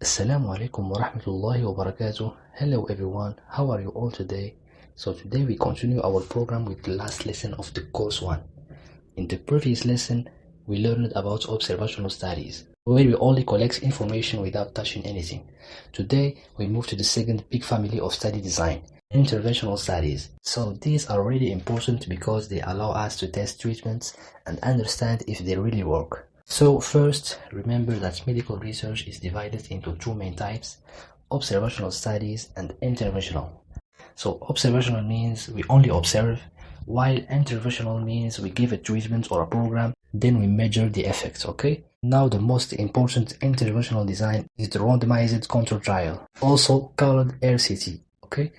Assalamu alaikum wa rahmatullahi wa barakatuh. Hello everyone, how are you all today? So today we continue our program with the last lesson of the course 1. In the previous lesson, we learned about observational studies, where we only collect information without touching anything. Today, we move to the second big family of study design, interventional studies. So these are really important because they allow us to test treatments and understand if they really work. So first, remember that medical research is divided into two main types, observational studies and interventional. So observational means we only observe, while interventional means we give a treatment or a program, then we measure the effects, okay? Now the most important interventional design is the randomized control trial, also called RCT, okay?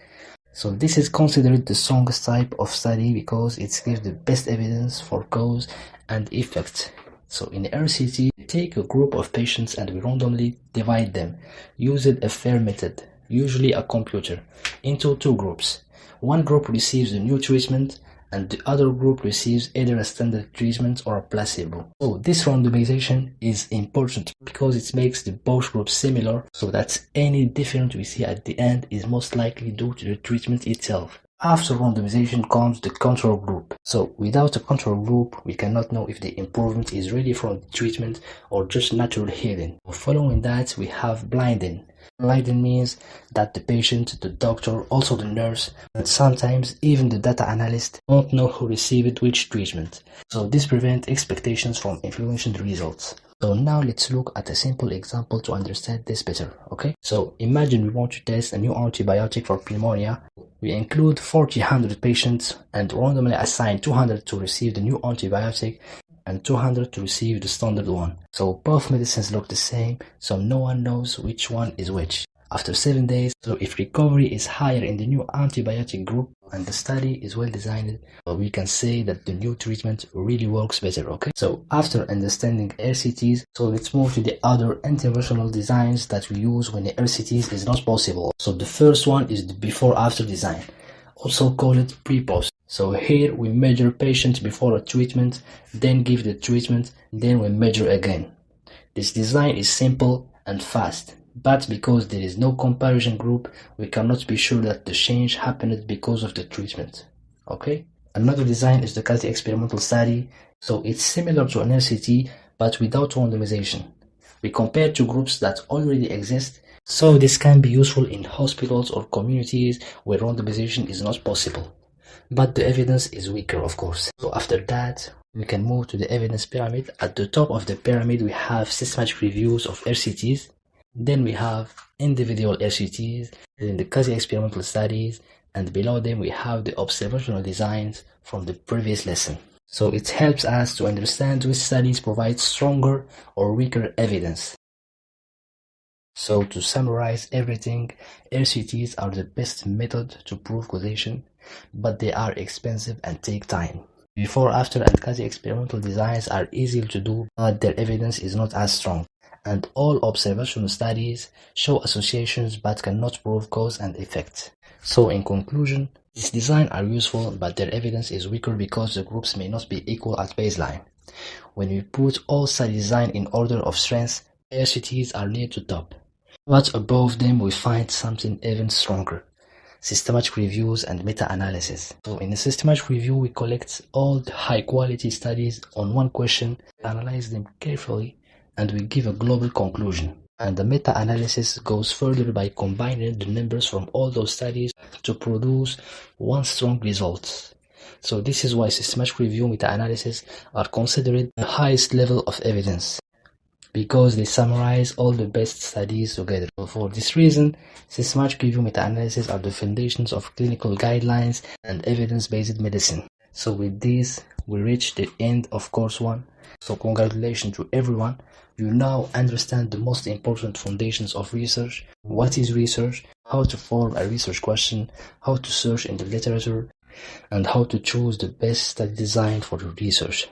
So this is considered the strongest type of study because it gives the best evidence for cause and effect. So in RCT, we take a group of patients and we randomly divide them using a fair method, usually a computer, into two groups. One group receives the new treatment and the other group receives either a standard treatment or a placebo. So this randomization is important because it makes the both groups similar so that any difference we see at the end is most likely due to the treatment itself. After randomization comes the control group. So without a control group, we cannot know if the improvement is really from the treatment or just natural healing. Following that, we have blinding. Blinding means that the patient, the doctor, also the nurse, and sometimes even the data analyst don't know who received which treatment. So this prevents expectations from influencing the results. So now let's look at a simple example to understand this better, okay? So imagine we want to test a new antibiotic for pneumonia. We include 400 patients and randomly assign 200 to receive the new antibiotic and 200 to receive the standard one. So both medicines look the same, so no one knows which one is which. After 7 days, so if recovery is higher in the new antibiotic group and the study is well designed, we can say that the new treatment really works better, okay? So after understanding RCTs, so let's move to the other interventional designs that we use when the RCTs is not possible. So the first one is the before-after design, also called pre-post. So here we measure patient before a treatment, then give the treatment, then we measure again. This design is simple and fast, but because there is no comparison group, we cannot be sure that the change happened because of the treatment, okay? Another design is the quasi-experimental study. So it's similar to an RCT, but without randomization. We compare two groups that already exist, so this can be useful in hospitals or communities where randomization is not possible. But the evidence is weaker, of course. So after that, we can move to the evidence pyramid. At the top of the pyramid, we have systematic reviews of RCTs. Then we have individual RCTs, then the quasi-experimental studies, and below them we have the observational designs from the previous lesson. So it helps us to understand which studies provide stronger or weaker evidence. So to summarize everything, RCTs are the best method to prove causation, but they are expensive and take time. Before, after, and quasi-experimental designs are easy to do, but their evidence is not as strong. And all observational studies show associations but cannot prove cause and effect. So in conclusion, these designs are useful but their evidence is weaker because the groups may not be equal at baseline. When we put all study design in order of strength, RCTs are near to top. But above them we find something even stronger. Systematic reviews and meta-analysis. So in a systematic review we collect all the high-quality studies on one question, analyze them carefully, and we give a global conclusion. And the meta-analysis goes further by combining the numbers from all those studies to produce one strong result. So this is why systematic review meta-analysis are considered the highest level of evidence, because they summarize all the best studies together. So for this reason, systematic review meta-analysis are the foundations of clinical guidelines and evidence-based medicine. So with this, we reach the end of course 1. So congratulations to everyone. You now understand the most important foundations of research, what is research, how to form a research question, how to search in the literature, and how to choose the best study design for your research.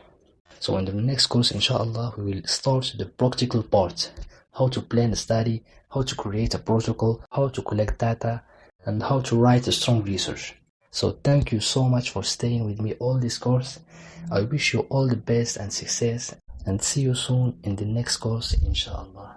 So in the next course, inshallah, we will start the practical part, how to plan a study, how to create a protocol, how to collect data, and how to write a strong research. So thank you so much for staying with me all this course. I wish you all the best and success, and see you soon in the next course, inshallah.